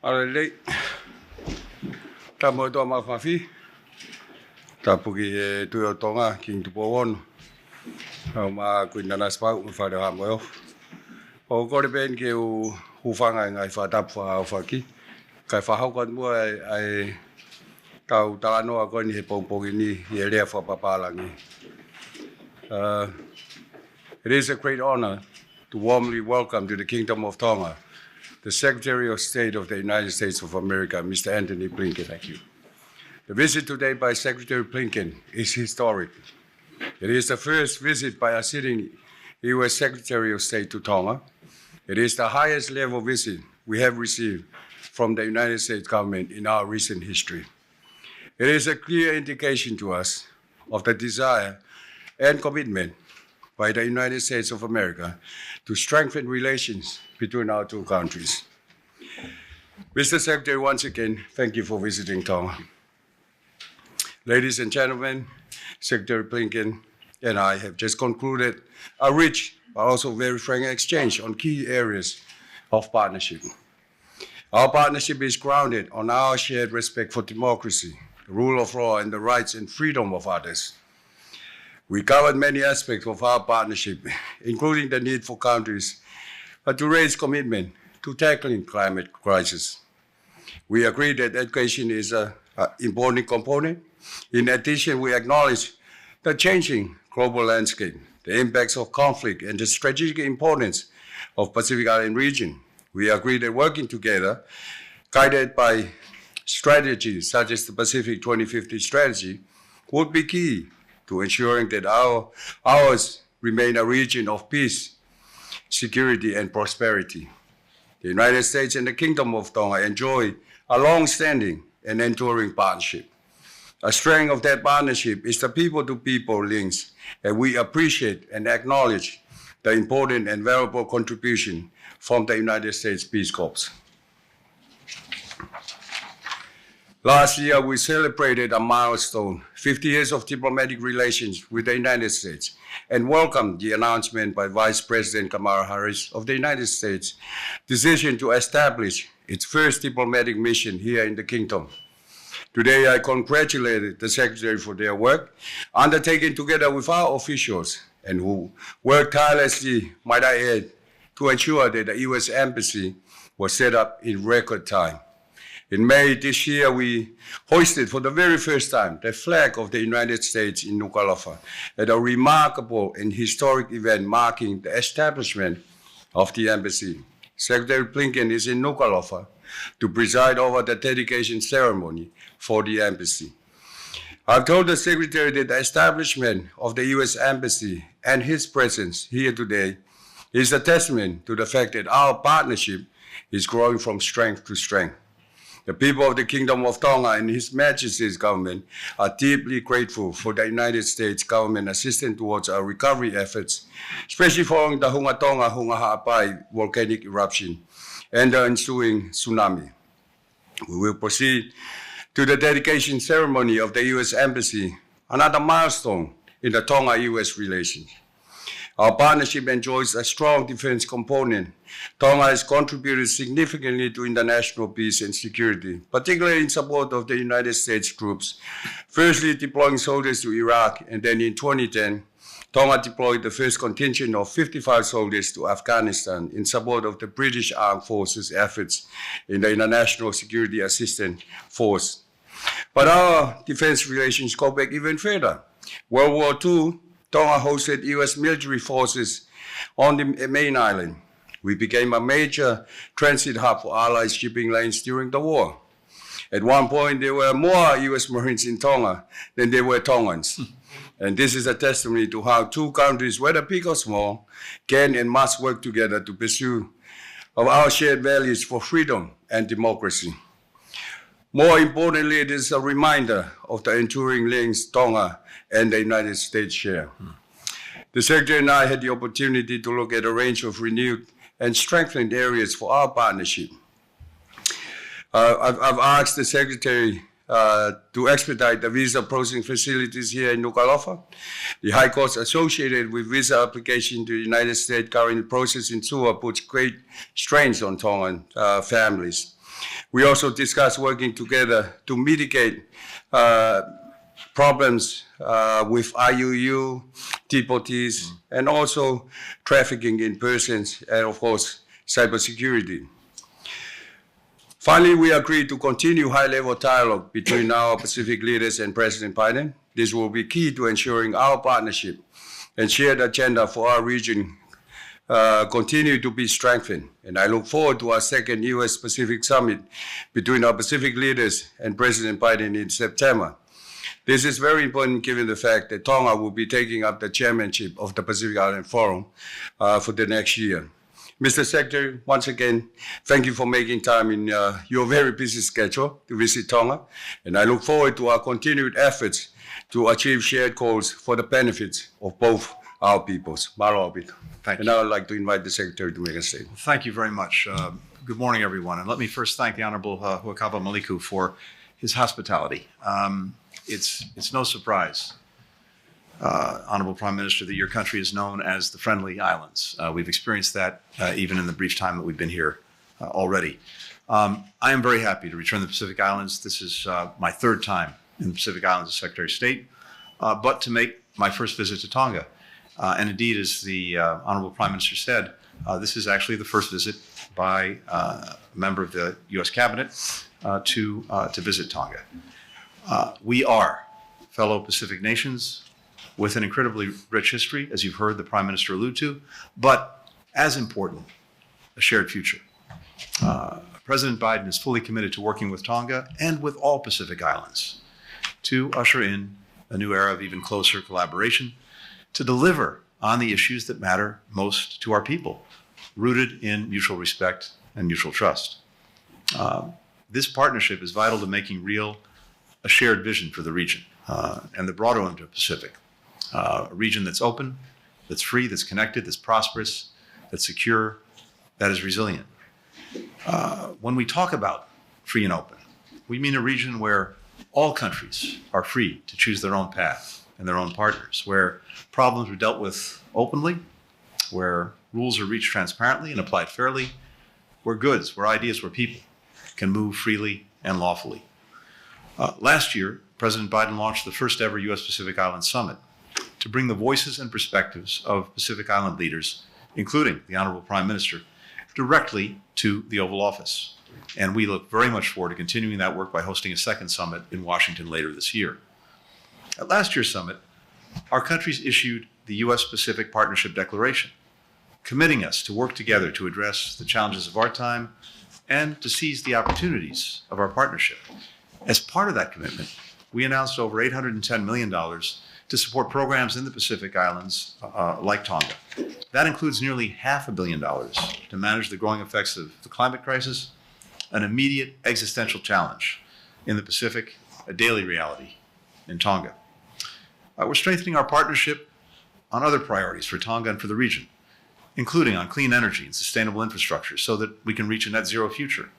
Alright, tamo to mafi. Tapuki to Tonga, King to Powon. Ma Quinanas Pau, Father Hamoy. O Gorben Geu Hufanga, I fought up for Alfaki. Kaifa got more I Tau Tano are going to Popogini, here for Papalangi. It is a great honor to warmly welcome to the Kingdom of Tonga the Secretary of State of the United States of America, Mr. Antony Blinken. Thank you. The visit today by Secretary Blinken is historic. It is the first visit by a sitting U.S. Secretary of State to Tonga. It is the highest level visit we have received from the United States government in our recent history. It is a clear indication to us of the desire and commitment by the United States of America to strengthen relations between our two countries. Mr. Secretary, once again, thank you for visiting Tonga. Ladies and gentlemen, Secretary Blinken and I have just concluded a rich but also very frank exchange on key areas of partnership. Our partnership is grounded on our shared respect for democracy, the rule of law, and the rights and freedom of others. We covered many aspects of our partnership, including the need for countries to raise commitment to tackling climate crisis. We agreed that education is an important component. In addition, we acknowledge the changing global landscape, the impacts of conflict, and the strategic importance of Pacific Island region. We agreed that working together, guided by strategies such as the Pacific 2050 strategy, would be key to ensuring that ours remain a region of peace, security, and prosperity. The United States and the Kingdom of Tonga enjoy a long-standing and enduring partnership. A strength of that partnership is the people-to-people links, and we appreciate and acknowledge the important and valuable contribution from the United States Peace Corps. Last year, we celebrated a milestone, 50 years of diplomatic relations with the United States, and welcomed the announcement by Vice President Kamala Harris of the United States' decision to establish its first diplomatic mission here in the Kingdom. Today, I congratulated the Secretary for their work, undertaken together with our officials, and who worked tirelessly, might I add, to ensure that the U.S. Embassy was set up in record time. In May this year, we hoisted for the very first time the flag of the United States in Nuku'alofa at a remarkable and historic event marking the establishment of the embassy. Secretary Blinken is in Nuku'alofa to preside over the dedication ceremony for the embassy. I've told the Secretary that the establishment of the U.S. Embassy and his presence here today is a testament to the fact that our partnership is growing from strength to strength. The people of the Kingdom of Tonga and His Majesty's government are deeply grateful for the United States government assistance towards our recovery efforts, especially following the Hunga Tonga Hunga Ha'apai volcanic eruption and the ensuing tsunami. We will proceed to the dedication ceremony of the U.S. Embassy, another milestone in the Tonga-U.S. relations. Our partnership enjoys a strong defense component. Tonga has contributed significantly to international peace and security, particularly in support of the United States troops, firstly deploying soldiers to Iraq, and then in 2010, Tonga deployed the first contingent of 55 soldiers to Afghanistan in support of the British Armed Forces efforts in the International Security Assistance Force. But our defense relations go back even further. World War II, Tonga hosted U.S. military forces on the main island. We became a major transit hub for Allied shipping lanes during the war. At one point, there were more U.S. Marines in Tonga than there were Tongans. And this is a testimony to how two countries, whether big or small, can and must work together to pursue our shared values for freedom and democracy. More importantly, it is a reminder of the enduring links Tonga and the United States share. The Secretary and I had the opportunity to look at a range of renewed and strengthened areas for our partnership. I've asked the Secretary to expedite the visa processing facilities here in Nuku'alofa. The high costs associated with visa application to the United States currently processed in Suva puts great strains on Tongan families. We also discussed working together to mitigate problems with IUU, deportees, and also trafficking in persons, and of course, cybersecurity. Finally, we agreed to continue high-level dialogue between our Pacific leaders and President Biden. This will be key to ensuring our partnership and shared agenda for our region continue to be strengthened. And I look forward to our second U.S.-Pacific summit between our Pacific leaders and President Biden in September. This is very important given the fact that Tonga will be taking up the chairmanship of the Pacific Island Forum for the next year. Mr. Secretary, once again, thank you for making time in your very busy schedule to visit Tonga, and I look forward to our continued efforts to achieve shared goals for the benefits of both our peoples. Malo Abit. Thank you. And I would like to invite the Secretary to make a statement. Thank you very much. Good morning, everyone. And let me first thank the Honorable Huakava Maliku for his hospitality. It's no surprise, Honorable Prime Minister, that your country is known as the Friendly Islands. We've experienced that even in the brief time that we've been here already. I am very happy to return to the Pacific Islands. This is my third time in the Pacific Islands as Secretary of State, but to make my first visit to Tonga. And indeed, as the Honorable Prime Minister said, this is actually the first visit by a member of the U.S. Cabinet to visit Tonga. We are fellow Pacific nations with an incredibly rich history, as you've heard the Prime Minister allude to, but as important, a shared future. President Biden is fully committed to working with Tonga and with all Pacific Islands to usher in a new era of even closer collaboration, to deliver on the issues that matter most to our people, rooted in mutual respect and mutual trust. This partnership is vital to making real a shared vision for the region and the broader Indo-Pacific, a region that's open, that's free, that's connected, that's prosperous, that's secure, that is resilient. When we talk about free and open, we mean a region where all countries are free to choose their own path and their own partners, where problems are dealt with openly, where rules are reached transparently and applied fairly, where goods, where ideas, where people can move freely and lawfully. Last year, President Biden launched the first ever U.S. Pacific Island Summit to bring the voices and perspectives of Pacific Island leaders, including the Honorable Prime Minister, directly to the Oval Office. And we look very much forward to continuing that work by hosting a second summit in Washington later this year. At last year's summit, our countries issued the U.S. Pacific Partnership Declaration, committing us to work together to address the challenges of our time and to seize the opportunities of our partnership. As part of that commitment, we announced over $810 million to support programs in the Pacific Islands like Tonga. That includes nearly $500 million to manage the growing effects of the climate crisis, an immediate existential challenge in the Pacific, a daily reality in Tonga. We're strengthening our partnership on other priorities for Tonga and for the region, including on clean energy and sustainable infrastructure so that we can reach a net zero future,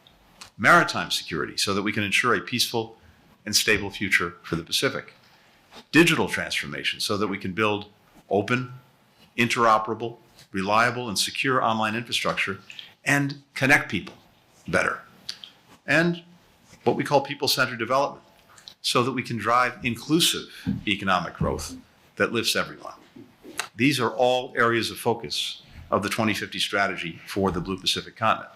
maritime security so that we can ensure a peaceful and stable future for the Pacific, digital transformation so that we can build open, interoperable, reliable, and secure online infrastructure and connect people better, and what we call people-centered development so that we can drive inclusive economic growth that lifts everyone. These are all areas of focus of the 2050 strategy for the Blue Pacific continent.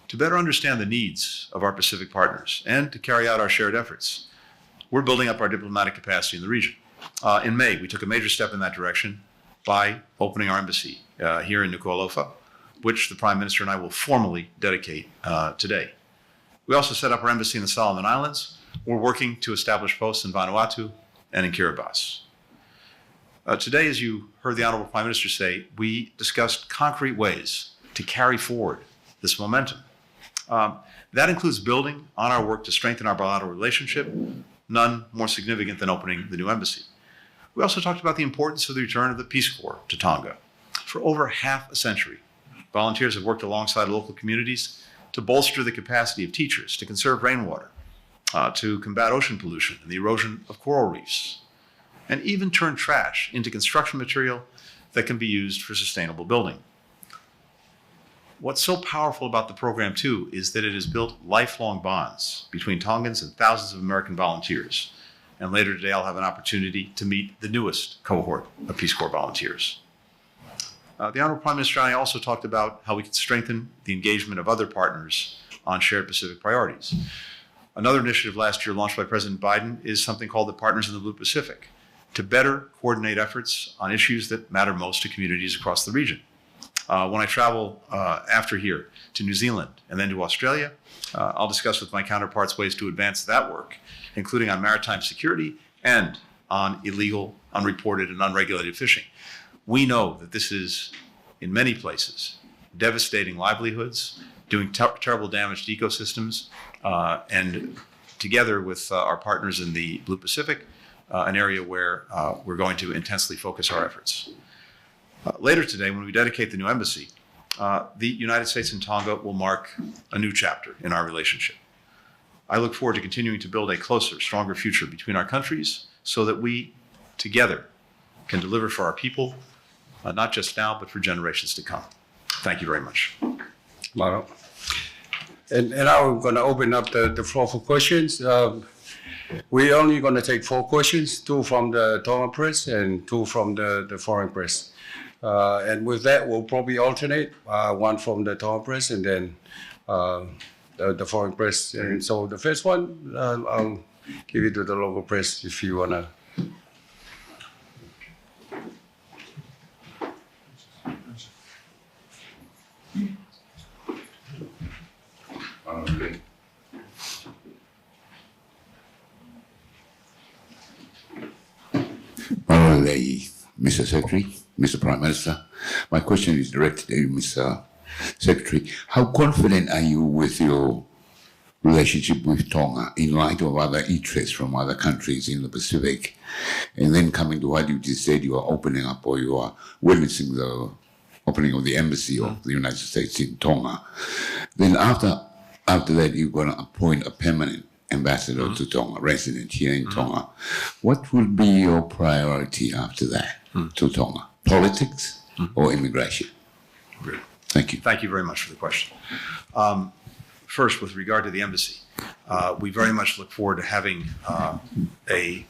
To better understand the needs of our Pacific partners and to carry out our shared efforts, we're building up our diplomatic capacity in the region. In May, we took a major step in that direction by opening our embassy here in Nuku'alofa, which the Prime Minister and I will formally dedicate today. We also set up our embassy in the Solomon Islands. We're working to establish posts in Vanuatu and in Kiribati. Today, as you heard the Honorable Prime Minister say, we discussed concrete ways to carry forward this momentum. That includes building on our work to strengthen our bilateral relationship, none more significant than opening the new embassy. We also talked about the importance of the return of the Peace Corps to Tonga. For over half a century, volunteers have worked alongside local communities to bolster the capacity of teachers, to conserve rainwater, to combat ocean pollution and the erosion of coral reefs, and even turn trash into construction material that can be used for sustainable building. What's so powerful about the program, too, is that it has built lifelong bonds between Tongans and thousands of American volunteers. And later today, I'll have an opportunity to meet the newest cohort of Peace Corps volunteers. The Honorable Prime Minister and I also talked about how we could strengthen the engagement of other partners on shared Pacific priorities. Another initiative last year launched by President Biden is something called the Partners in the Blue Pacific, to better coordinate efforts on issues that matter most to communities across the region. When I travel after here to New Zealand and then to Australia, I'll discuss with my counterparts ways to advance that work, including on maritime security and on illegal, unreported, and unregulated fishing. We know that this is, in many places, devastating livelihoods, doing terrible damage to ecosystems, and together with our partners in the Blue Pacific, an area where we're going to intensely focus our efforts. Later today, when we dedicate the new embassy, the United States and Tonga will mark a new chapter in our relationship. I look forward to continuing to build a closer, stronger future between our countries so that we, together, can deliver for our people, not just now, but for generations to come. Thank you very much. Maro. And now I'm going to open up the floor for questions. We're only going to take 4 questions, 2 from the Tonga press and 2 from the foreign press. And with that, we'll probably alternate, 1 from the Tonga press and then the foreign press. And so the first one, I'll give it to the local press if you want to. Mr. Secretary, Mr. Prime Minister, my question is directed to you, Mr. Secretary. How confident are you with your relationship with Tonga in light of other interests from other countries in the Pacific? And then coming to what you just said, you are opening up or you are witnessing the opening of the embassy of the United States in Tonga. Then after that, you're going to appoint a permanent ambassador to Tonga, resident here in Tonga. What will be your priority after that to Tonga? Politics or immigration? Great. Thank you. Thank you very much for the question. First, with regard to the embassy, we very much look forward to having a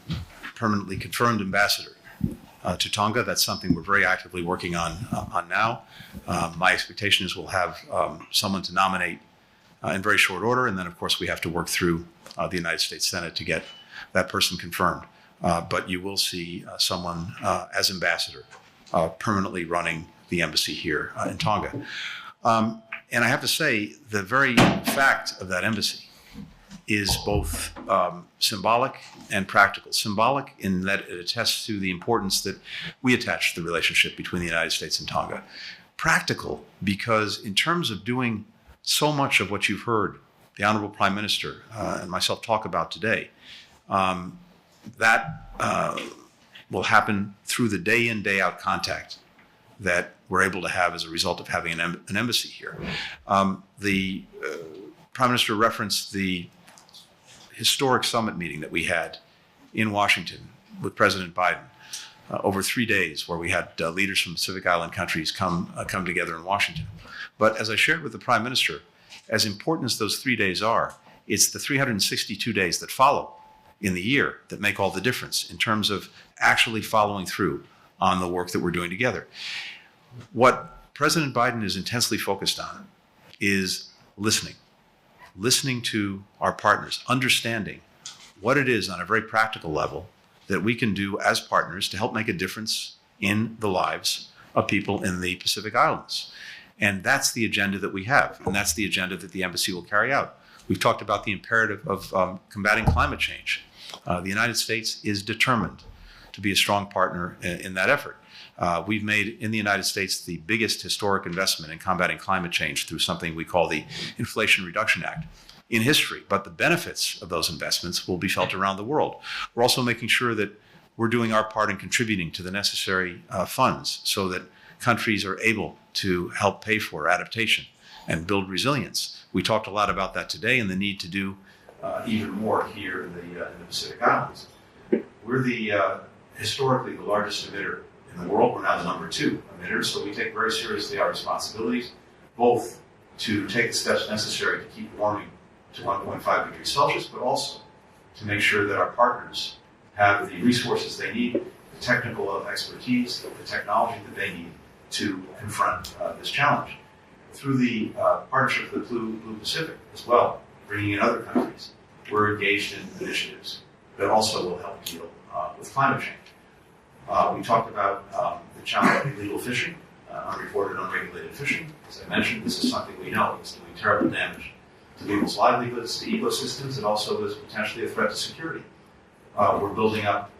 permanently confirmed ambassador to Tonga. That's something we're very actively working on now. My expectation is we'll have someone to nominate in very short order, and then, of course, we have to work through the United States Senate to get that person confirmed. But you will see someone as ambassador permanently running the embassy here in Tonga. And I have to say, the very fact of that embassy is both symbolic and practical. Symbolic in that it attests to the importance that we attach to the relationship between the United States and Tonga. Practical because in terms of doing so much of what you've heard the Honorable Prime Minister and myself talk about today, that will happen through the day in, day out contact that we're able to have as a result of having an embassy here. The Prime Minister referenced the historic summit meeting that we had in Washington with President Biden over 3 days, where we had leaders from Pacific Island countries come together in Washington. But as I shared with the Prime Minister, as important as those 3 days are, it's the 362 days that follow in the year that make all the difference in terms of actually following through on the work that we're doing together. What President Biden is intensely focused on is listening to our partners, understanding what it is on a very practical level that we can do as partners to help make a difference in the lives of people in the Pacific Islands. And that's the agenda that we have, and that's the agenda that the embassy will carry out. We've talked about the imperative of combating climate change. The United States is determined to be a strong partner in that effort. We've made in the United States the biggest historic investment in combating climate change through something we call the Inflation Reduction Act in history, but the benefits of those investments will be felt around the world. We're also making sure that we're doing our part in contributing to the necessary funds so that countries are able to help pay for adaptation and build resilience. We talked a lot about that today and the need to do even more here in the Pacific Islands. We're historically the largest emitter in the world. We're now the #2 emitter, so we take very seriously our responsibilities. both to take the steps necessary to keep warming to 1.5 degrees Celsius, but also to make sure that our partners have the resources they need, the technical expertise, the technology that they need to confront this challenge. Through the partnership with the Blue Pacific as well, bringing in other countries, we're engaged in initiatives that also will help deal with climate change. We talked about the challenge of illegal fishing, unreported, unregulated fishing. As I mentioned, this is something we know is doing terrible damage to people's livelihoods, to ecosystems, and also is potentially a threat to security. We're building up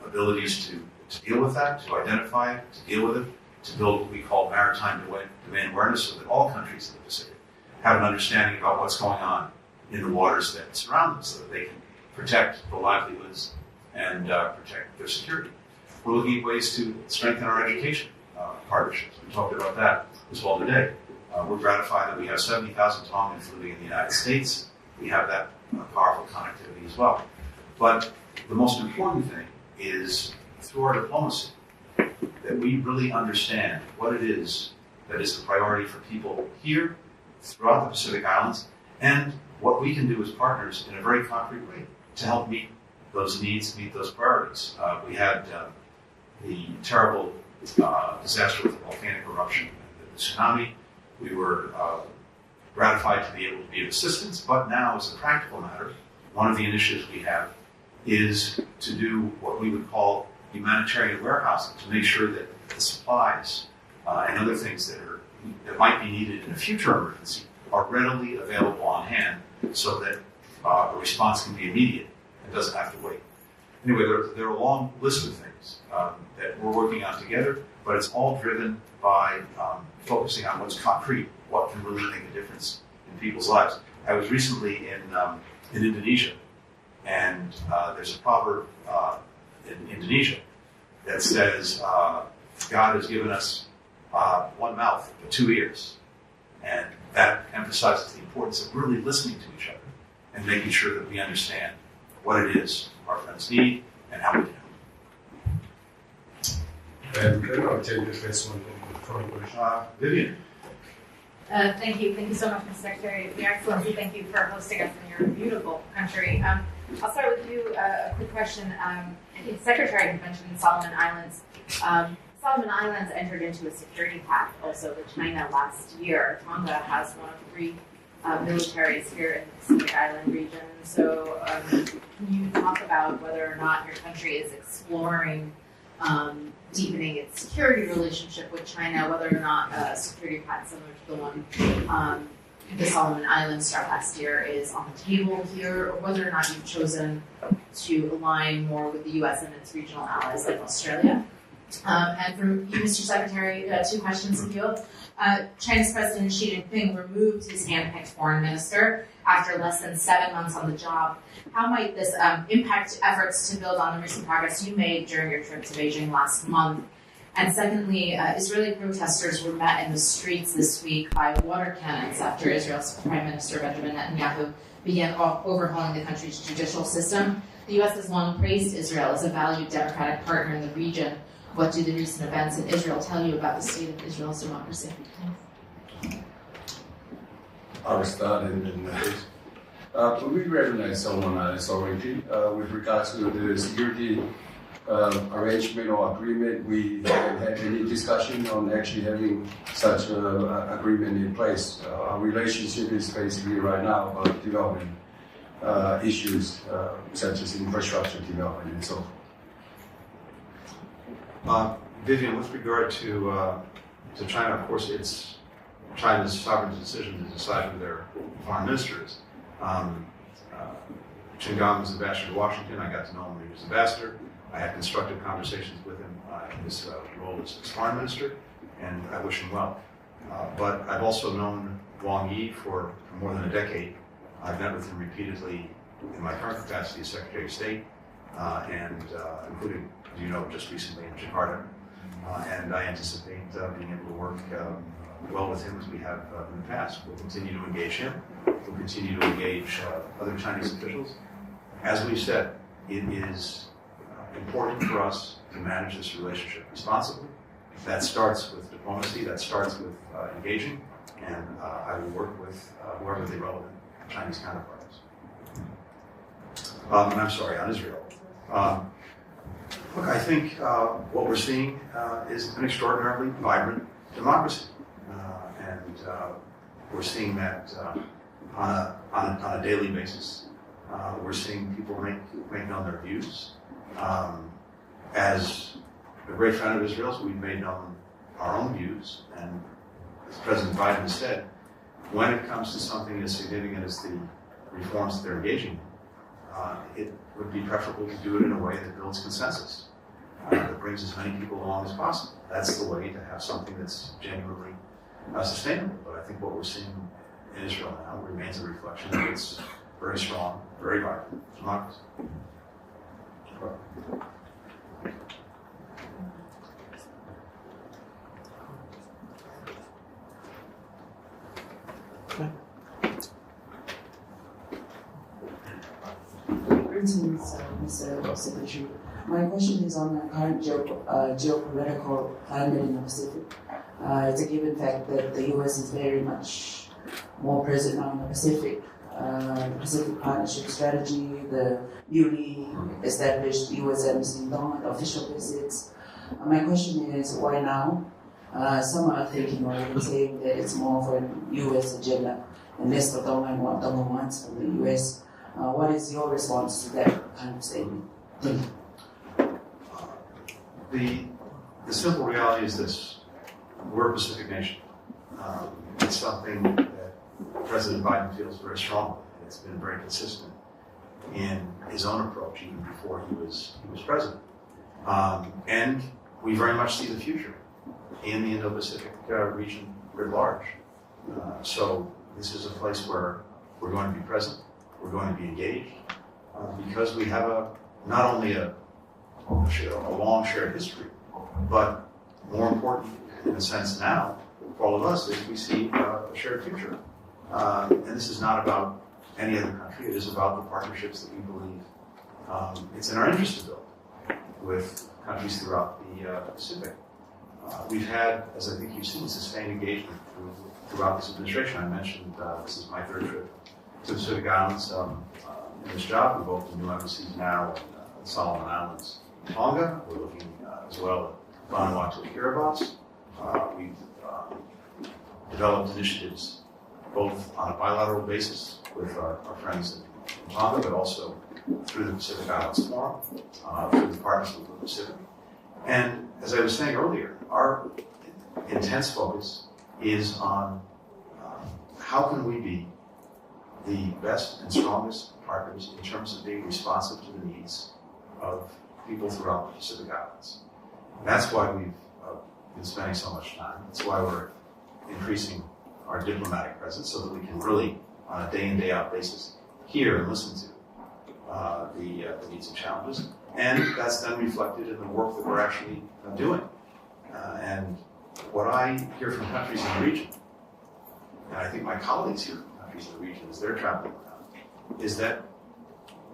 abilities to deal with that, to identify it, to deal with it, to build what we call maritime domain awareness so that all countries in the Pacific have an understanding about what's going on in the waters that surround them so that they can protect the livelihoods and protect their security. We're looking at ways to strengthen our education partnerships. We talked about that as well today. We're gratified that we have 70,000 Tongans living in the United States. We have that powerful connectivity as well. But the most important thing is through our diplomacy that we really understand what it is that is the priority for people here throughout the Pacific Islands and what we can do as partners in a very concrete way to help meet those needs, meet those priorities. We had the terrible disaster with the volcanic eruption and the tsunami. We were gratified to be able to be of assistance, but now as a practical matter, one of the initiatives we have is to do what we would call humanitarian warehousing to make sure that the supplies and other things that might be needed in a future emergency are readily available on hand so that a response can be immediate and doesn't have to wait. Anyway, there are a long list of things that we're working on together, but it's all driven by focusing on what's concrete, what can really make a difference in people's lives. I was recently in Indonesia, and there's a proverb in Indonesia that says, God has given us one mouth but 2 ears. And that emphasizes the importance of really listening to each other and making sure that we understand what it is our friends need and how we can help. And I'll take the first one. Vivian. Thank you. Thank you so much, Mr. Secretary. Your Excellency, thank you for hosting us in your beautiful country. I'll start with you. A quick question. The Secretary had mentioned Solomon Islands. Solomon Islands entered into a security pact also with China last year. Tonga has one of 3 militaries here in the Pacific Island region. So can you talk about whether or not your country is exploring deepening its security relationship with China, whether or not a security pact similar to the one the Solomon Islands started last year is on the table here, or whether or not you've chosen to align more with the U.S. and its regional allies like Australia? And from you, Mr. Secretary, 2 questions of you. China's President Xi Jinping removed his hand-picked foreign minister after less than 7 months on the job. How might this impact efforts to build on the recent progress you made during your trip to Beijing last month? And secondly, Israeli protesters were met in the streets this week by water cannons after Israel's Prime Minister Benjamin Netanyahu began overhauling the country's judicial system. The U.S. has long praised Israel as a valued democratic partner in the region. What do the recent events in Israel tell you about the state of Israel's democracy? I'll start and then we recognize Solomon sovereignty with regards to the security arrangement or agreement. We haven't had any discussion on actually having such an agreement in place. Our relationship is basically right now about development issues such as infrastructure development and so forth. Vivian, with regard to China, of course, it's China's sovereign decision to decide who their foreign minister is. Chen Gang was ambassador to Washington. I got to know him when he was ambassador. I had constructive conversations with him in his role as foreign minister, and I wish him well. But I've also known Wang Yi for more than a decade. I've met with him repeatedly in my current capacity as Secretary of State, and including, as you know, just recently in Jakarta. And I anticipate being able to work well with him as we have in the past. We'll continue to engage him. We'll continue to engage other Chinese officials. As we've said, it is important for us to manage this relationship responsibly. That starts with diplomacy. That starts with engaging And I will work with whoever the relevant Chinese counterparts. And I'm sorry, on Israel. Look, I think what we're seeing is an extraordinarily vibrant democracy. And we're seeing that on a daily basis. We're seeing people make known their views. As a great friend of Israel's, we've made known our own views. And as President Biden has said, when it comes to something as significant as the reforms that they're engaging in, it would be preferable to do it in a way that builds consensus, that brings as many people along as possible. That's the way to have something that's genuinely sustainable. But I think what we're seeing in Israel now remains a reflection of its very strong, very vibrant democracy. Greetings, Mr. Secretary. My question is on the current geopolitical climate in the Pacific. It's a given fact that the U.S. is very much more present now in the Pacific. The Pacific Partnership Strategy, the newly established U.S. Embassy in Tonga, the official visits. My question is, why now? Some are thinking or even saying that it's more of a U.S. agenda and less for Tonga and what Tonga wants from the U.S. What is your response to that kind of statement? Thank you. The simple reality is this: we're a Pacific nation. It's something that President Biden feels very strongly. It's been very consistent in his own approach even before he was president. And we very much see the future in the Indo-Pacific region writ large. So this is a place where we're going to be present. We're going to be engaged because we have not only a long shared history, but more important in a sense now for all of us is we see a shared future. And this is not about any other country. It is about the partnerships that we believe it's in our interest to build with countries throughout the Pacific. We've had, as I think you've seen, sustained engagement throughout this administration. I mentioned this is my third trip to the Pacific Islands in this job. We've opened new embassies now in the Solomon Islands, Tonga. We're looking as well at Vanuatu and Kiribati. We've developed initiatives both on a bilateral basis with our friends in Tonga, but also through the Pacific Islands Forum, through the Partnership of the Pacific. And as I was saying earlier, our intense focus is on how can we be the best and strongest partners in terms of being responsive to the needs of people throughout the Pacific Islands. And that's why we've been spending so much time. That's why we're increasing our diplomatic presence so that we can really, on a day in, day out basis, hear and listen to the needs and challenges. And that's then reflected in the work that we're actually doing. And what I hear from countries in the region, and I think my colleagues hear from countries in the region as they're traveling around, is that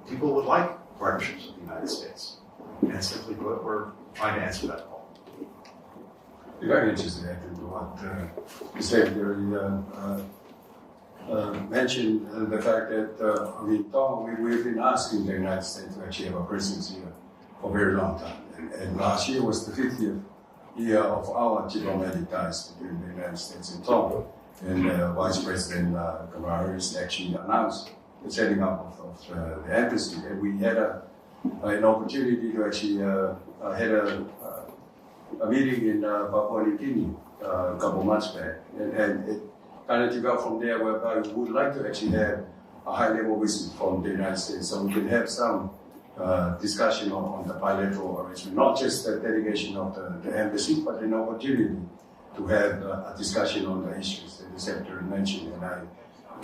people would like partnerships with the United States. And simply put, we're trying to answer that call. If I can just add to what the Secretary mentioned, the fact that we've been asking the United States to actually have a presence here for a very long time. And last year was the 50th year of our diplomatic ties between the United States and Tonga. And Vice President Kamala Harris actually announced the setting up of the embassy. And we had an opportunity to actually had a meeting in Papua New Guinea a couple months back. And it kind of developed from there whereby we would like to actually have a high-level visit from the United States so we can have some discussion on the bilateral arrangement, not just the delegation of the embassy, but an opportunity to have a discussion on the issues that the Secretary mentioned and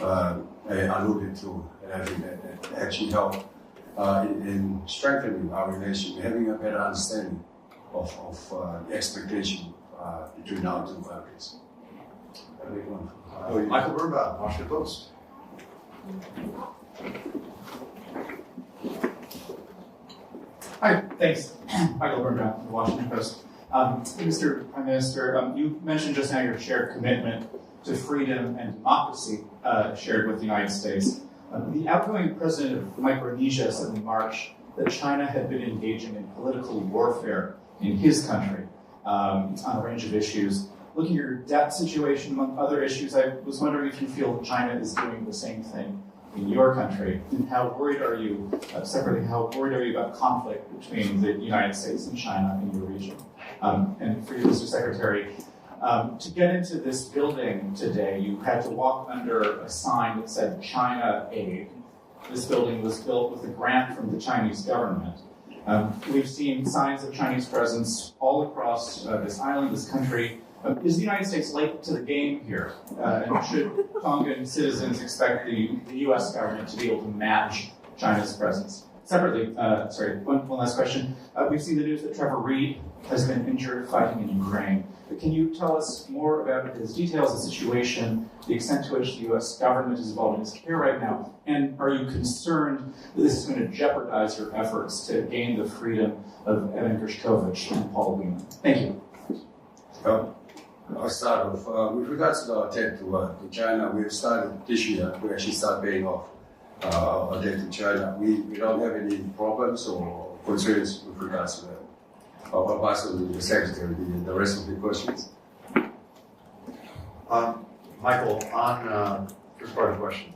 I alluded to, and I think that actually helped in strengthening our relation, having a better understanding of the expectation between our two countries. Michael Birnbaum, Washington Post. Hi, thanks. Michael Birnbaum from the Washington Post. Mr. Prime Minister, you mentioned just now your shared commitment to freedom and democracy shared with the United States. The outgoing president of Micronesia said in March that China had been engaging in political warfare in his country on a range of issues. Looking at your debt situation, among other issues, I was wondering if you feel China is doing the same thing in your country, and how worried are you, separately, how worried are you about conflict between the United States and China in your region? And for you, Mr. Secretary, to get into this building today, you had to walk under a sign that said China Aid. This building was built with a grant from the Chinese government. We've seen signs of Chinese presence all across this island, this country. Is the United States late to the game here? And should Tongan citizens expect the U.S. government to be able to match China's presence? Separately, one last question. We've seen the news that Trevor Reed has been injured fighting in Ukraine. But can you tell us more about his details, the situation, the extent to which the U.S. government is involved in his care right now? And are you concerned that this is going to jeopardize your efforts to gain the freedom of Evan Gershkovich and Paul Whelan? Thank you. I'll start off. With regards to our debt to China, we have started this year to actually start paying off our debt to China. We don't have any problems or concerns with regards to that. I'll pass on to the Secretary the rest of the questions. Michael, on first part of the question,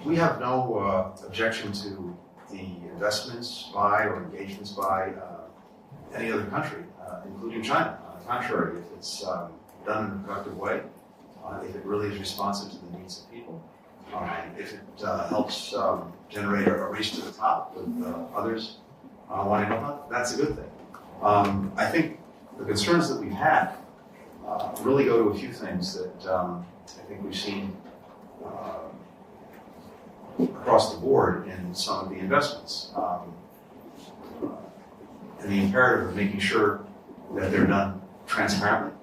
we have no objection to the investments by or engagements by any other country, including China. On the contrary, if it's done in a productive way, if it really is responsive to the needs of people, if it helps generate a race to the top with others wanting to help, that's a good thing. I think the concerns that we've had really go to a few things that I think we've seen across the board in some of the investments. And the imperative of making sure that they're done transparently,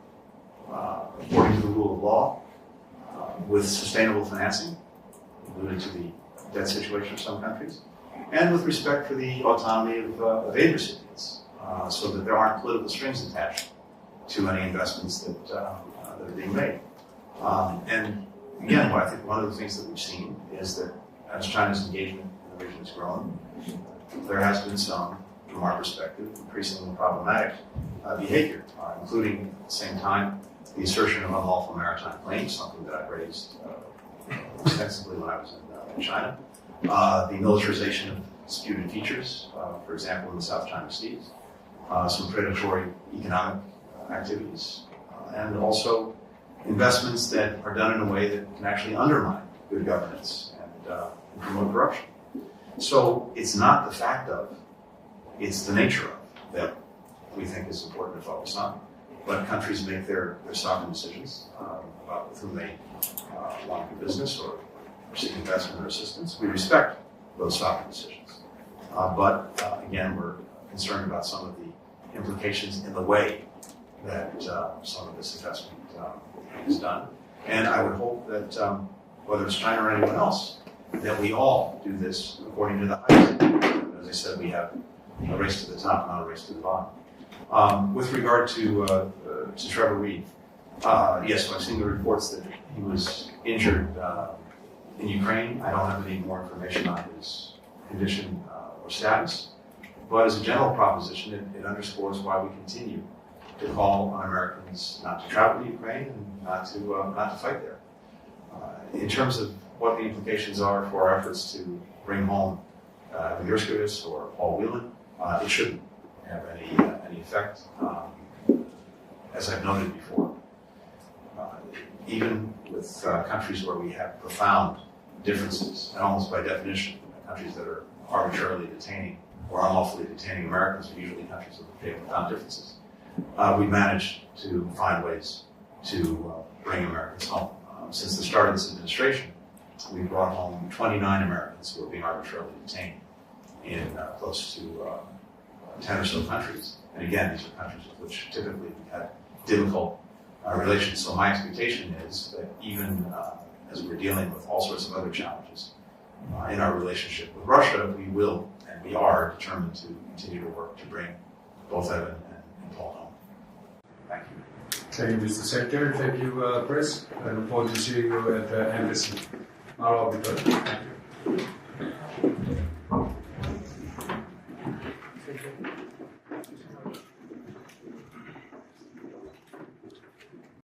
according to the rule of law, with sustainable financing, alluded to the debt situation of some countries, and with respect for the autonomy of aid recipients, so that there aren't political strings attached to any investments that are being made. And again, I think one of the things that we've seen is that as China's engagement in the region has grown, there has been some, from our perspective, increasingly problematic behavior, including at the same time the assertion of unlawful maritime claims, something that I've raised extensively when I was in China, the militarization of disputed features, for example, in the South China Seas, some predatory economic activities, and also investments that are done in a way that can actually undermine good governance and promote corruption. So it's not the fact of, it's the nature of that we think is important to focus on. But countries make their sovereign decisions about with whom they want to do business or seek investment or assistance. We respect those sovereign decisions. But again, we're concerned about some of the implications in the way that some of this investment is done. And I would hope that whether it's China or anyone else, that we all do this according to the highest standard. As I said, we have a race to the top, not a race to the bottom. With regard to Trevor Reed, yes, so I've seen the reports that he was injured in Ukraine. I don't have any more information on his condition or status. But as a general proposition, it underscores why we continue to call on Americans not to travel to Ukraine and not to fight there. In terms of what the implications are for our efforts to bring home Evan Gershkovich or Paul Whelan, it shouldn't have any effect. As I've noted before, even with countries where we have profound differences, and almost by definition, countries that are arbitrarily detaining or unlawfully detaining Americans are usually countries that have profound differences. We managed to find ways to bring Americans home. Since the start of this administration, we brought home 29 Americans who were being arbitrarily detained in close to 10 or so countries. And again, these are countries with which typically we've had difficult relations. So my expectation is that even as we're dealing with all sorts of other challenges in our relationship with Russia, we will and we are determined to continue to work to bring both Evan and Paul home. Thank you. Thank you, Mr. Secretary. Thank you, Press. I look forward to seeing you at the embassy. Thank you.